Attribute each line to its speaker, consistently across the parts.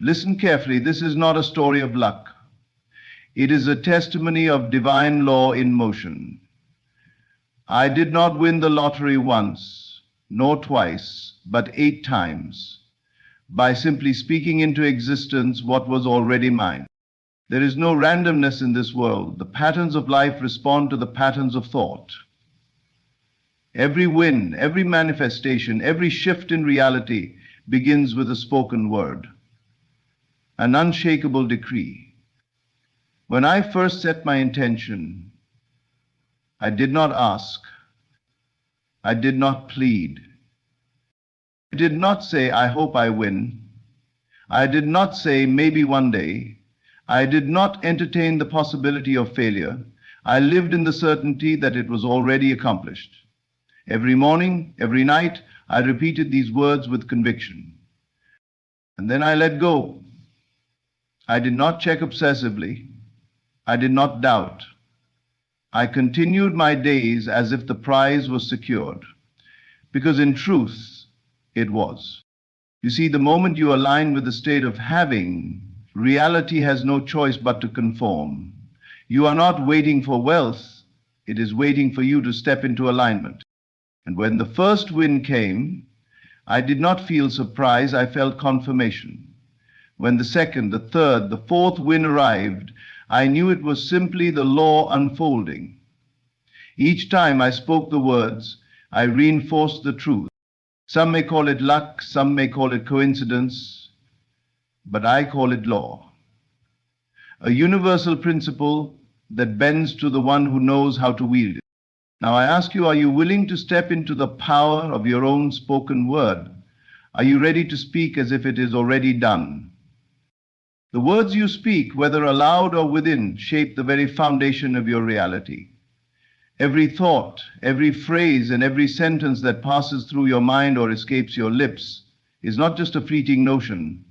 Speaker 1: Listen carefully, this is not a story of luck. It is a testimony of divine law in motion. I did not win the lottery once, nor twice, but 8 times, by simply speaking into existence what was already mine. There is no randomness in this world. The patterns of life respond to the patterns of thought. Every win, every manifestation, every shift in reality begins with a spoken word, an unshakable decree. When I first set my intention, I did not ask, I did not plead. I did not say, I hope I win. I did not say, maybe one day. I did not entertain the possibility of failure. I lived in the certainty that it was already accomplished. Every morning, every night, I repeated these words with conviction. And then I let go. I did not check obsessively. I did not doubt. I continued my days as if the prize was secured, because in truth, it was. You see, the moment you align with the state of having, reality has no choice but to conform. You are not waiting for wealth, it is waiting for you to step into alignment. And when the first win came, I did not feel surprise, I felt confirmation. When the second, the third, the fourth win arrived, I knew it was simply the law unfolding. Each time I spoke the words, I reinforced the truth. Some may call it luck, some may call it coincidence, but I call it law. A universal principle that bends to the one who knows how to wield it. Now I ask you, are you willing to step into the power of your own spoken word? Are you ready to speak as if it is already done? The words you speak, whether aloud or within, shape the very foundation of your reality. Every thought, every phrase, and every sentence that passes through your mind or escapes your lips is not just a fleeting notion.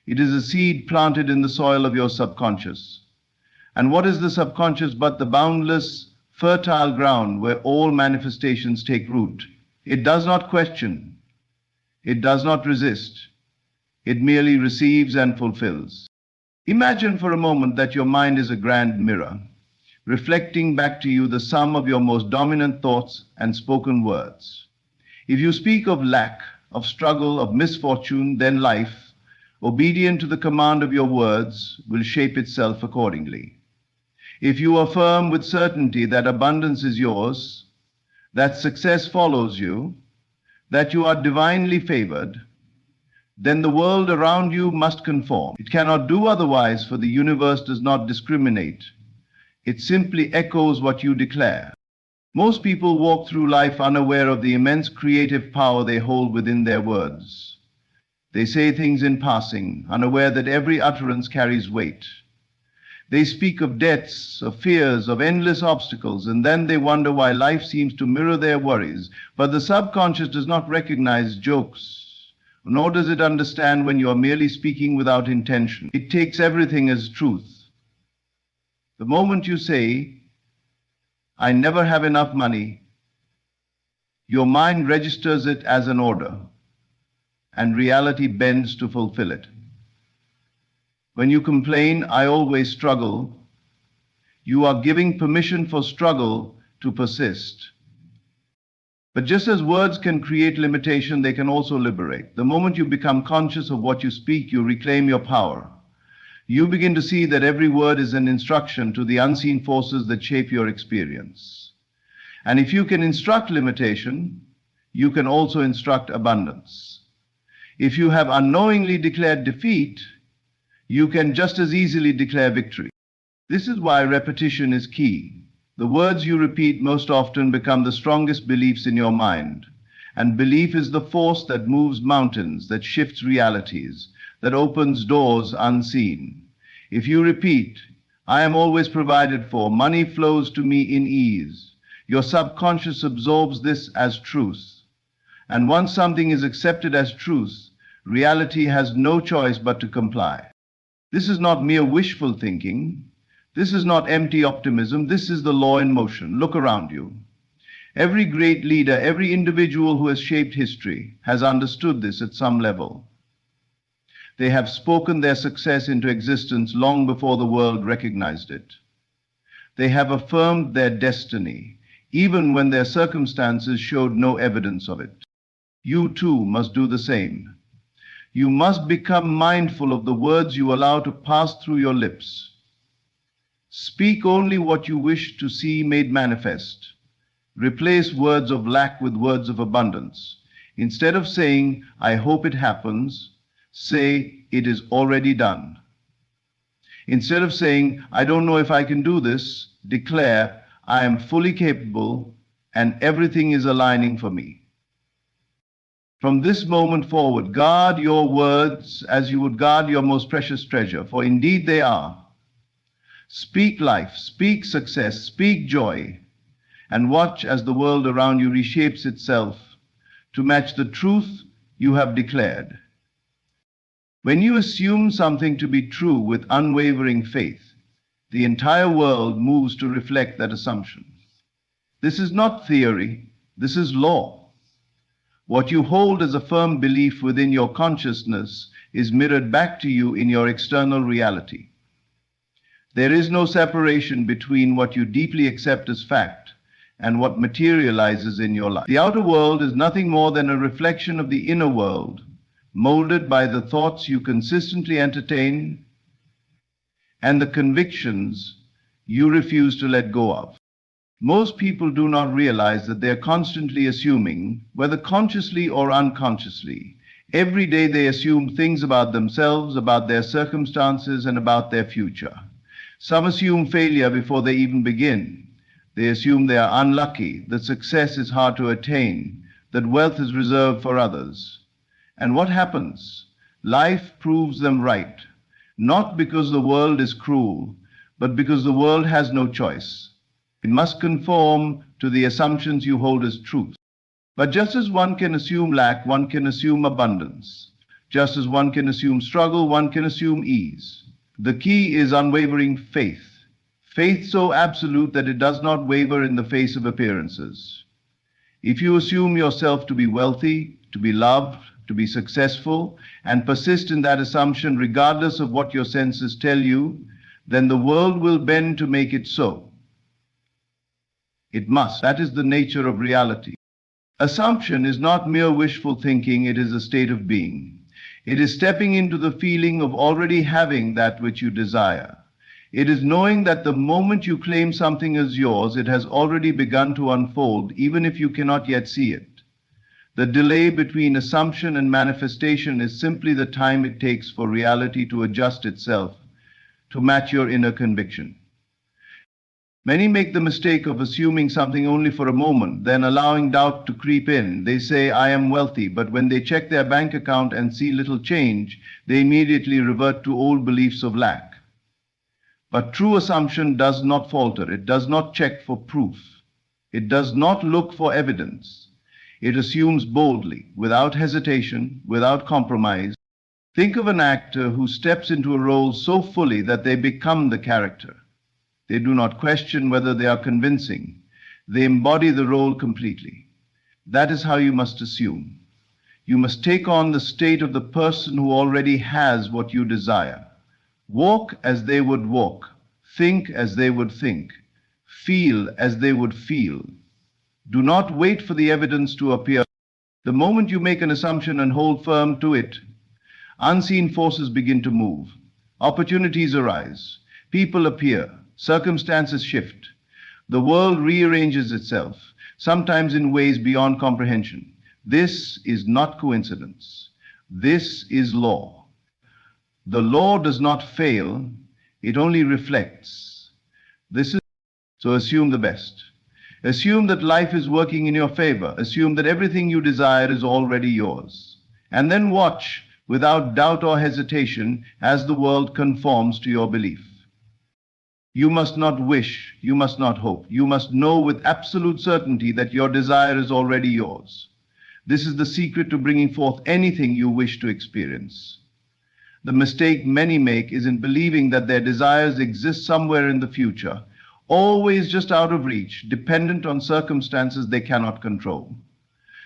Speaker 1: It is a seed planted in the soil of your subconscious. And what is the subconscious but the boundless, fertile ground where all manifestations take root? It does not question. It does not resist. It merely receives and fulfills. Imagine for a moment that your mind is a grand mirror, reflecting back to you the sum of your most dominant thoughts and spoken words. If you speak of lack, of struggle, of misfortune, then life, obedient to the command of your words, will shape itself accordingly. If you affirm with certainty that abundance is yours, that success follows you, that you are divinely favored, then the world around you must conform. It cannot do otherwise, for the universe does not discriminate. It simply echoes what you declare. Most people walk through life unaware of the immense creative power they hold within their words. They say things in passing, unaware that every utterance carries weight. They speak of debts, of fears, of endless obstacles, and then they wonder why life seems to mirror their worries. But the subconscious does not recognize jokes, nor does it understand when you are merely speaking without intention. It takes everything as truth. The moment you say, I never have enough money, your mind registers it as an order, and reality bends to fulfill it. When you complain, I always struggle, you are giving permission for struggle to persist. But just as words can create limitation, they can also liberate. The moment you become conscious of what you speak, you reclaim your power. You begin to see that every word is an instruction to the unseen forces that shape your experience. And if you can instruct limitation, you can also instruct abundance. If you have unknowingly declared defeat, you can just as easily declare victory. This is why repetition is key. The words you repeat most often become the strongest beliefs in your mind. And belief is the force that moves mountains, that shifts realities, that opens doors unseen. If you repeat, I am always provided for, money flows to me in ease, your subconscious absorbs this as truth. And once something is accepted as truth, reality has no choice but to comply. This is not mere wishful thinking. This is not empty optimism. This is the law in motion. Look around you. Every great leader, every individual who has shaped history has understood this at some level. They have spoken their success into existence long before the world recognized it. They have affirmed their destiny, even when their circumstances showed no evidence of it. You too must do the same. You must become mindful of the words you allow to pass through your lips. Speak only what you wish to see made manifest. Replace words of lack with words of abundance. Instead of saying, "I hope it happens," say, "It is already done." Instead of saying, "I don't know if I can do this," declare, "I am fully capable and everything is aligning for me." From this moment forward, guard your words as you would guard your most precious treasure, for indeed they are. Speak life, speak success, speak joy, and watch as the world around you reshapes itself to match the truth you have declared. When you assume something to be true with unwavering faith, the entire world moves to reflect that assumption. This is not theory, this is law. What you hold as a firm belief within your consciousness is mirrored back to you in your external reality. There is no separation between what you deeply accept as fact and what materializes in your life. The outer world is nothing more than a reflection of the inner world, molded by the thoughts you consistently entertain and the convictions you refuse to let go of. Most people do not realize that they are constantly assuming, whether consciously or unconsciously. Every day they assume things about themselves, about their circumstances, and about their future. Some assume failure before they even begin. They assume they are unlucky, that success is hard to attain, that wealth is reserved for others. And what happens? Life proves them right, not because the world is cruel, but because the world has no choice. It must conform to the assumptions you hold as truth. But just as one can assume lack, one can assume abundance. Just as one can assume struggle, one can assume ease. The key is unwavering faith. Faith so absolute that it does not waver in the face of appearances. If you assume yourself to be wealthy, to be loved, to be successful, and persist in that assumption regardless of what your senses tell you, then the world will bend to make it so. It must. That is the nature of reality. Assumption is not mere wishful thinking, it is a state of being. It is stepping into the feeling of already having that which you desire. It is knowing that the moment you claim something as yours, it has already begun to unfold, even if you cannot yet see it. The delay between assumption and manifestation is simply the time it takes for reality to adjust itself to match your inner conviction. Many make the mistake of assuming something only for a moment, then allowing doubt to creep in. They say, "I am wealthy," but when they check their bank account and see little change, they immediately revert to old beliefs of lack. But true assumption does not falter. It does not check for proof. It does not look for evidence. It assumes boldly, without hesitation, without compromise. Think of an actor who steps into a role so fully that they become the character. They do not question whether they are convincing. They embody the role completely. That is how you must assume. You must take on the state of the person who already has what you desire. Walk as they would walk. Think as they would think. Feel as they would feel. Do not wait for the evidence to appear. The moment you make an assumption and hold firm to it, unseen forces begin to move. Opportunities arise. People appear. Circumstances shift. The world rearranges itself, sometimes in ways beyond comprehension. This is not coincidence. This is law. The law does not fail, it only reflects. So assume the best. Assume that life is working in your favor. Assume that everything you desire is already yours. And then watch, without doubt or hesitation, as the world conforms to your belief. You must not wish, you must not hope. You must know with absolute certainty that your desire is already yours. This is the secret to bringing forth anything you wish to experience. The mistake many make is in believing that their desires exist somewhere in the future, always just out of reach, dependent on circumstances they cannot control.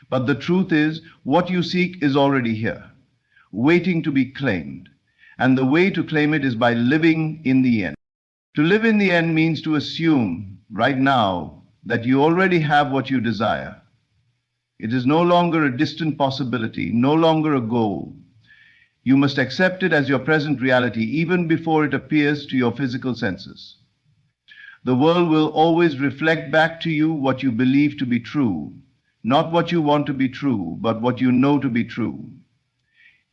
Speaker 1: But the truth is, what you seek is already here. waiting to be claimed. And the way to claim it is by living in the end. To live in the end means to assume right now that you already have what you desire. It is no longer a distant possibility, no longer a goal. You must accept it as your present reality even before it appears to your physical senses. The world will always reflect back to you what you believe to be true, not what you want to be true, but what you know to be true.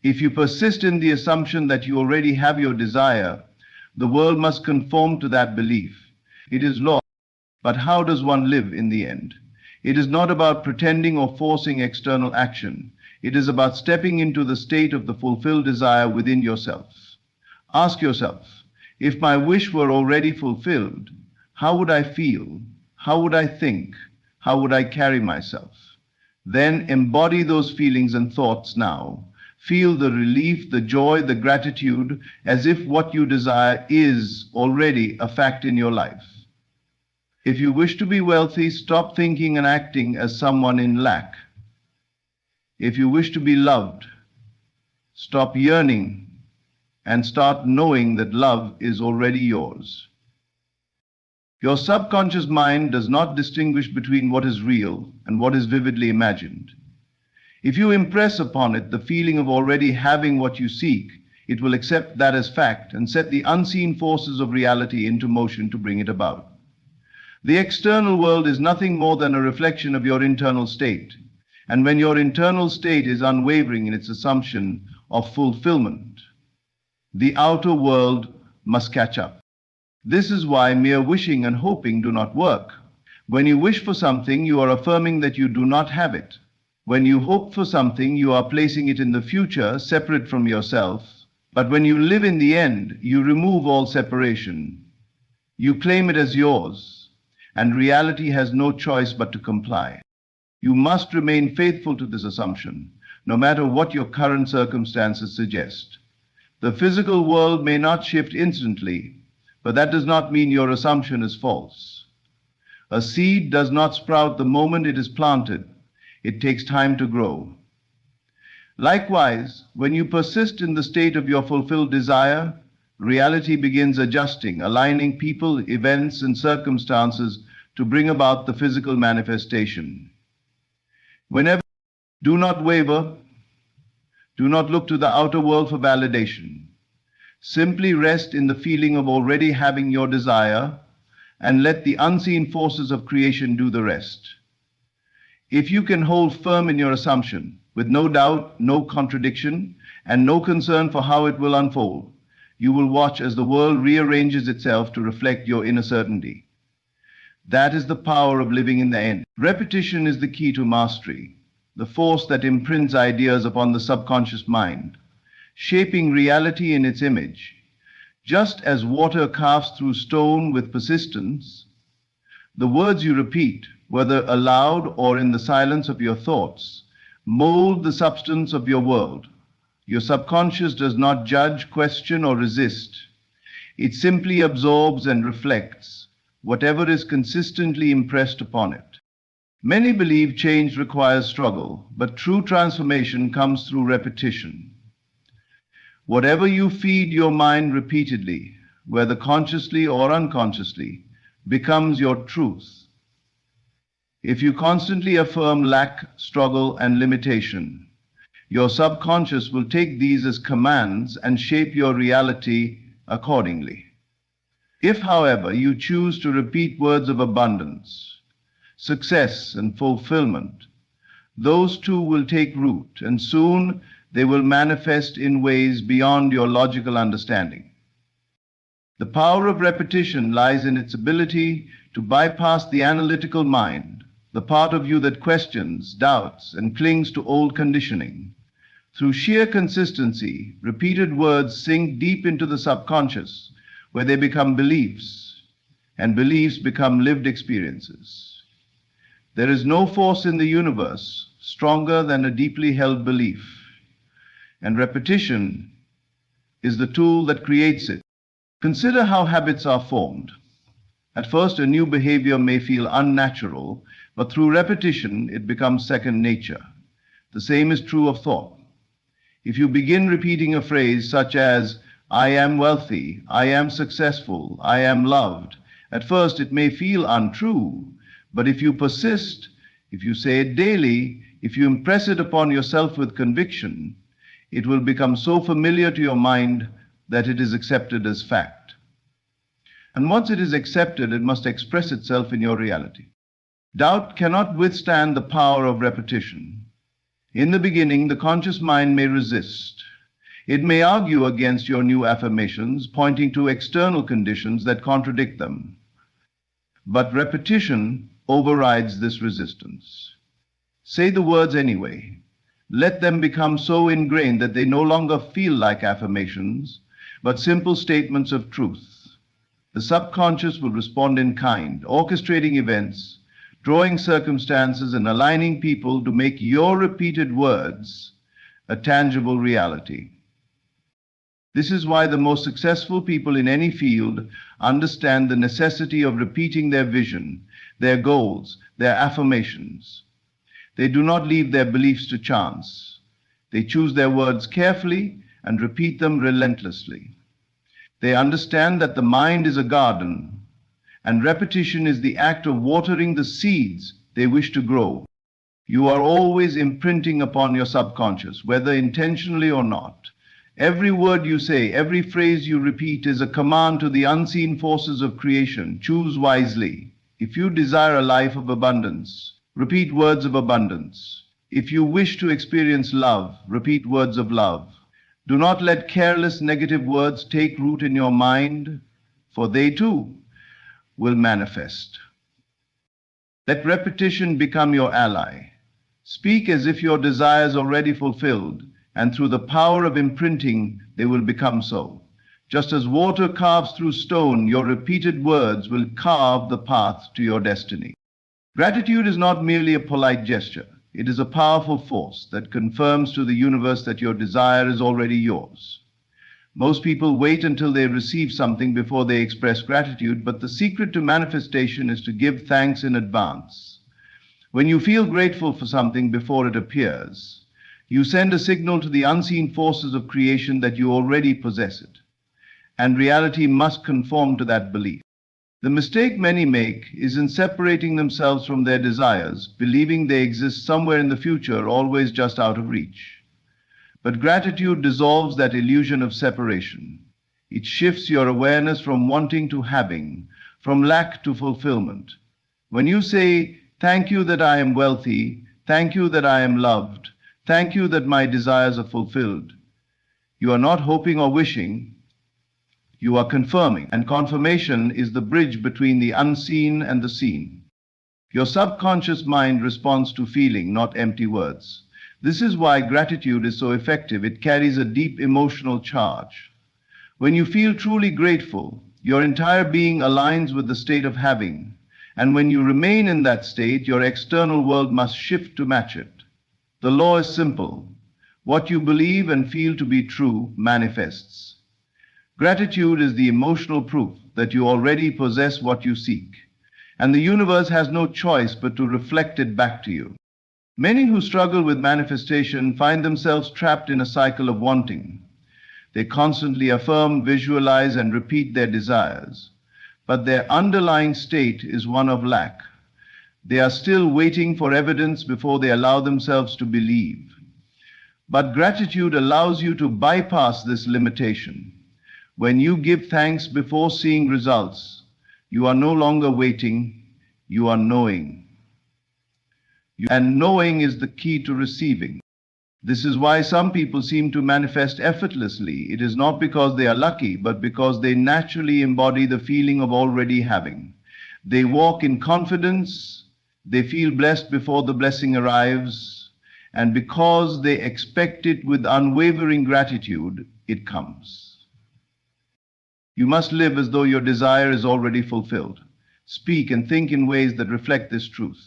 Speaker 1: If you persist in the assumption that you already have your desire, the world must conform to that belief. It is law. But how does one live in the end? It is not about pretending or forcing external action. It is about stepping into the state of the fulfilled desire within yourself. Ask yourself, if my wish were already fulfilled, how would I feel? How would I think? How would I carry myself? Then embody those feelings and thoughts now. Feel the relief, the joy, the gratitude, as if what you desire is already a fact in your life. If you wish to be wealthy, stop thinking and acting as someone in lack. If you wish to be loved, stop yearning and start knowing that love is already yours. Your subconscious mind does not distinguish between what is real and what is vividly imagined. If you impress upon it the feeling of already having what you seek, it will accept that as fact and set the unseen forces of reality into motion to bring it about. The external world is nothing more than a reflection of your internal state. And when your internal state is unwavering in its assumption of fulfillment, the outer world must catch up. This is why mere wishing and hoping do not work. When you wish for something, you are affirming that you do not have it. When you hope for something, you are placing it in the future, separate from yourself. But when you live in the end, you remove all separation. You claim it as yours, and reality has no choice but to comply. You must remain faithful to this assumption, no matter what your current circumstances suggest. The physical world may not shift instantly, but that does not mean your assumption is false. A seed does not sprout the moment it is planted. It takes time to grow. Likewise, when you persist in the state of your fulfilled desire, reality begins adjusting, aligning people, events, and circumstances to bring about the physical manifestation. Whenever, do not waver, do not look to the outer world for validation. Simply rest in the feeling of already having your desire and let the unseen forces of creation do the rest. If you can hold firm in your assumption, with no doubt, no contradiction, and no concern for how it will unfold, you will watch as the world rearranges itself to reflect your inner certainty. That is the power of living in the end. Repetition is the key to mastery, the force that imprints ideas upon the subconscious mind, shaping reality in its image. Just as water carves through stone with persistence, the words you repeat, whether aloud or in the silence of your thoughts, mold the substance of your world. Your subconscious does not judge, question, or resist. It simply absorbs and reflects whatever is consistently impressed upon it. Many believe change requires struggle, but true transformation comes through repetition. Whatever you feed your mind repeatedly, whether consciously or unconsciously, becomes your truth. If you constantly affirm lack, struggle, and limitation, your subconscious will take these as commands and shape your reality accordingly. If, however, you choose to repeat words of abundance, success, and fulfillment, those too will take root, and soon they will manifest in ways beyond your logical understanding. The power of repetition lies in its ability to bypass the analytical mind, the part of you that questions, doubts, and clings to old conditioning. Through sheer consistency, repeated words sink deep into the subconscious, where they become beliefs, and beliefs become lived experiences. There is no force in the universe stronger than a deeply held belief, and repetition is the tool that creates it. Consider how habits are formed. At first, a new behavior may feel unnatural, but through repetition, it becomes second nature. The same is true of thought. If you begin repeating a phrase such as, I am wealthy, I am successful, I am loved, at first it may feel untrue, but if you persist, if you say it daily, if you impress it upon yourself with conviction, it will become so familiar to your mind that it is accepted as fact. And once it is accepted, it must express itself in your reality. Doubt cannot withstand the power of repetition. In the beginning, the conscious mind may resist. It may argue against your new affirmations, pointing to external conditions that contradict them. But repetition overrides this resistance. Say the words anyway. Let them become so ingrained that they no longer feel like affirmations, but simple statements of truth. The subconscious will respond in kind, orchestrating events, drawing circumstances, and aligning people to make your repeated words a tangible reality. This is why the most successful people in any field understand the necessity of repeating their vision, their goals, their affirmations. They do not leave their beliefs to chance. They choose their words carefully and repeat them relentlessly. They understand that the mind is a garden, and repetition is the act of watering the seeds they wish to grow. You are always imprinting upon your subconscious, whether intentionally or not. Every word you say, every phrase you repeat is a command to the unseen forces of creation. Choose wisely. If you desire a life of abundance, repeat words of abundance. If you wish to experience love, repeat words of love. Do not let careless negative words take root in your mind, for they too will manifest. Let repetition become your ally. Speak as if your desires are already fulfilled, and through the power of imprinting, they will become so. Just as water carves through stone, your repeated words will carve the path to your destiny. Gratitude is not merely a polite gesture. It is a powerful force that confirms to the universe that your desire is already yours. Most people wait until they receive something before they express gratitude, but the secret to manifestation is to give thanks in advance. When you feel grateful for something before it appears, you send a signal to the unseen forces of creation that you already possess it, and reality must conform to that belief. The mistake many make is in separating themselves from their desires, believing they exist somewhere in the future, always just out of reach. But gratitude dissolves that illusion of separation. It shifts your awareness from wanting to having, from lack to fulfillment. When you say, thank you that I am wealthy, thank you that I am loved, thank you that my desires are fulfilled, you are not hoping or wishing, you are confirming, and confirmation is the bridge between the unseen and the seen. Your subconscious mind responds to feeling, not empty words. This is why gratitude is so effective. It carries a deep emotional charge. When you feel truly grateful, your entire being aligns with the state of having, and when you remain in that state, your external world must shift to match it. The law is simple. What you believe and feel to be true manifests. Gratitude is the emotional proof that you already possess what you seek, and the universe has no choice but to reflect it back to you. Many who struggle with manifestation find themselves trapped in a cycle of wanting. They constantly affirm, visualize, and repeat their desires, but their underlying state is one of lack. They are still waiting for evidence before they allow themselves to believe. But gratitude allows you to bypass this limitation. When you give thanks before seeing results, you are no longer waiting, you are knowing. And knowing is the key to receiving. This is why some people seem to manifest effortlessly. It is not because they are lucky, but because they naturally embody the feeling of already having. They walk in confidence, they feel blessed before the blessing arrives, and because they expect it with unwavering gratitude, it comes. You must live as though your desire is already fulfilled. Speak and think in ways that reflect this truth.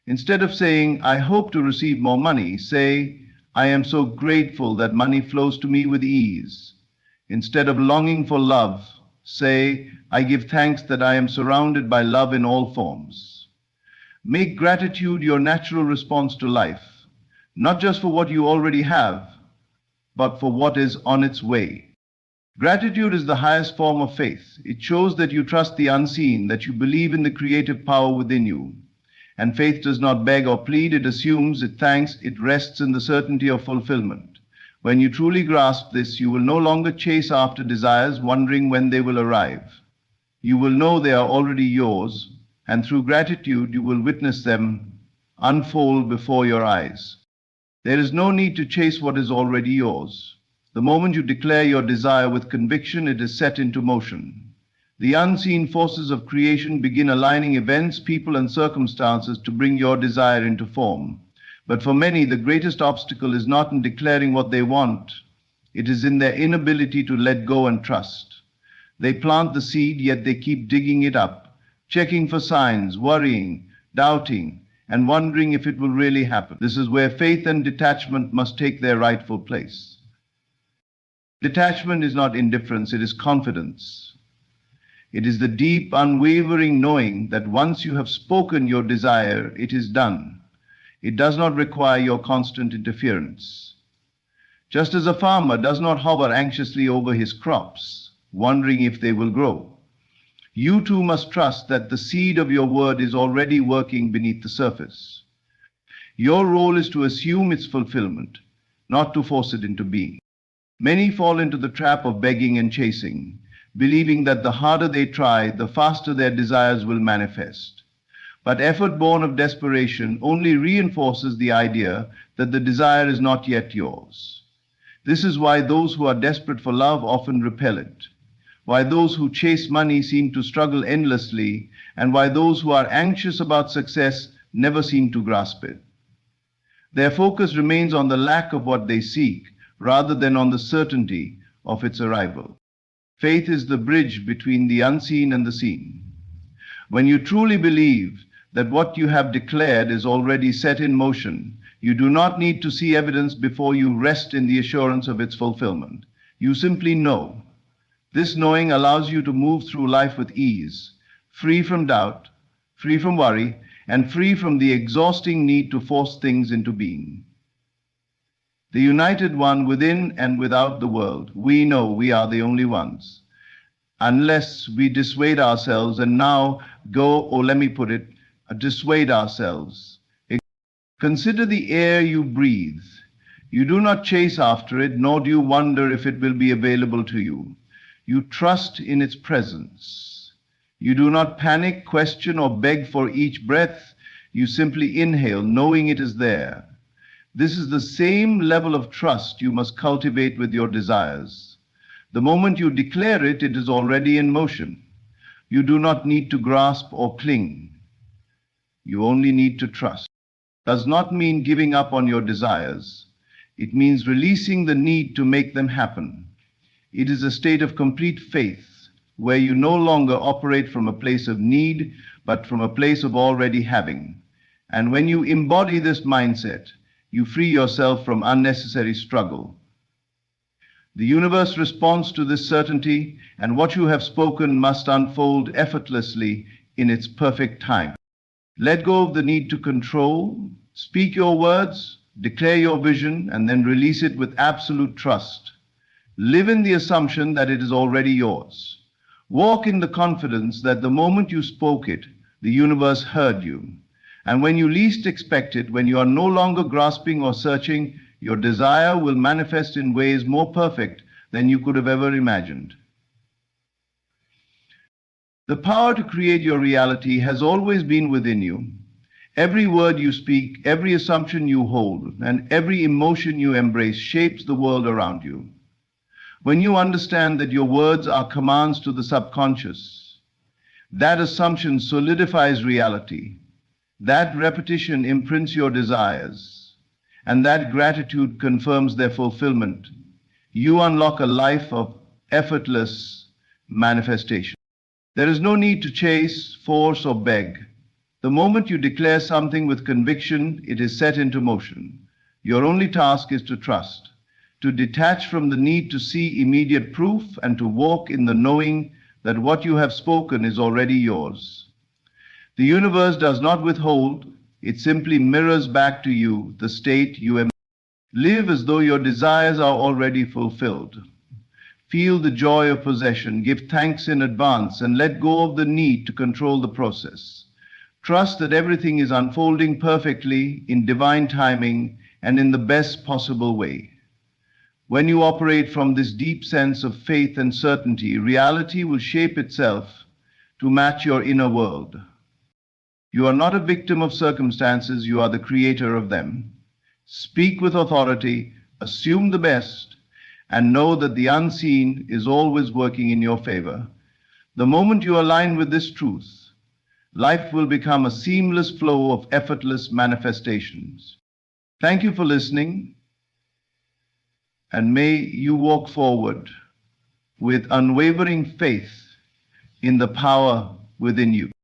Speaker 1: Instead of saying, I hope to receive more money, say, I am so grateful that money flows to me with ease. Instead of longing for love, say, I give thanks that I am surrounded by love in all forms. Make gratitude your natural response to life, not just for what you already have, but for what is on its way. Gratitude is the highest form of faith. It shows that you trust the unseen, that you believe in the creative power within you. And faith does not beg or plead, it assumes, it thanks, it rests in the certainty of fulfillment. When you truly grasp this, you will no longer chase after desires, wondering when they will arrive. You will know they are already yours, and through gratitude you will witness them unfold before your eyes. There is no need to chase what is already yours. The moment you declare your desire with conviction, it is set into motion. The unseen forces of creation begin aligning events, people, and circumstances to bring your desire into form. But for many, the greatest obstacle is not in declaring what they want. It is in their inability to let go and trust. They plant the seed, yet they keep digging it up, checking for signs, worrying, doubting, and wondering if it will really happen. This is where faith and detachment must take their rightful place. Detachment is not indifference, it is confidence. It is the deep, unwavering knowing that once you have spoken your desire, it is done. It does not require your constant interference. Just as a farmer does not hover anxiously over his crops, wondering if they will grow, you too must trust that the seed of your word is already working beneath the surface. Your role is to assume its fulfillment, not to force it into being. Many fall into the trap of begging and chasing, believing that the harder they try, the faster their desires will manifest. But effort born of desperation only reinforces the idea that the desire is not yet yours. This is why those who are desperate for love often repel it, why those who chase money seem to struggle endlessly, and why those who are anxious about success never seem to grasp it. Their focus remains on the lack of what they seek, rather than on the certainty of its arrival. Faith is the bridge between the unseen and the seen. When you truly believe that what you have declared is already set in motion, you do not need to see evidence before you rest in the assurance of its fulfillment. You simply know. This knowing allows you to move through life with ease, free from doubt, free from worry, and free from the exhausting need to force things into being. The united one within and without the world, we know we are the only ones. Unless we dissuade ourselves and now go, or let me put it, dissuade ourselves. Consider the air you breathe. You do not chase after it, nor do you wonder if it will be available to you. You trust in its presence. You do not panic, question, or beg for each breath. You simply inhale, knowing it is there. This is the same level of trust you must cultivate with your desires. The moment you declare it, it is already in motion. You do not need to grasp or cling. You only need to trust. Does not mean giving up on your desires. It means releasing the need to make them happen. It is a state of complete faith, where you no longer operate from a place of need, but from a place of already having. And when you embody this mindset, you free yourself from unnecessary struggle. The universe responds to this certainty, and what you have spoken must unfold effortlessly in its perfect time. Let go of the need to control, speak your words, declare your vision, and then release it with absolute trust. Live in the assumption that it is already yours. Walk in the confidence that the moment you spoke it, the universe heard you. And when you least expect it, when you are no longer grasping or searching, your desire will manifest in ways more perfect than you could have ever imagined. The power to create your reality has always been within you. Every word you speak, every assumption you hold, and every emotion you embrace shapes the world around you. When you understand that your words are commands to the subconscious, that assumption solidifies reality. That repetition imprints your desires, and that gratitude confirms their fulfillment. You unlock a life of effortless manifestation. There is no need to chase, force, or beg. The moment you declare something with conviction, it is set into motion. Your only task is to trust, to detach from the need to see immediate proof, and to walk in the knowing that what you have spoken is already yours. The universe does not withhold, it simply mirrors back to you the state you embody. Live as though your desires are already fulfilled. Feel the joy of possession, give thanks in advance, and let go of the need to control the process. Trust that everything is unfolding perfectly in divine timing and in the best possible way. When you operate from this deep sense of faith and certainty, reality will shape itself to match your inner world. You are not a victim of circumstances, you are the creator of them. Speak with authority, assume the best, and know that the unseen is always working in your favor. The moment you align with this truth, life will become a seamless flow of effortless manifestations. Thank you for listening, and may you walk forward with unwavering faith in the power within you.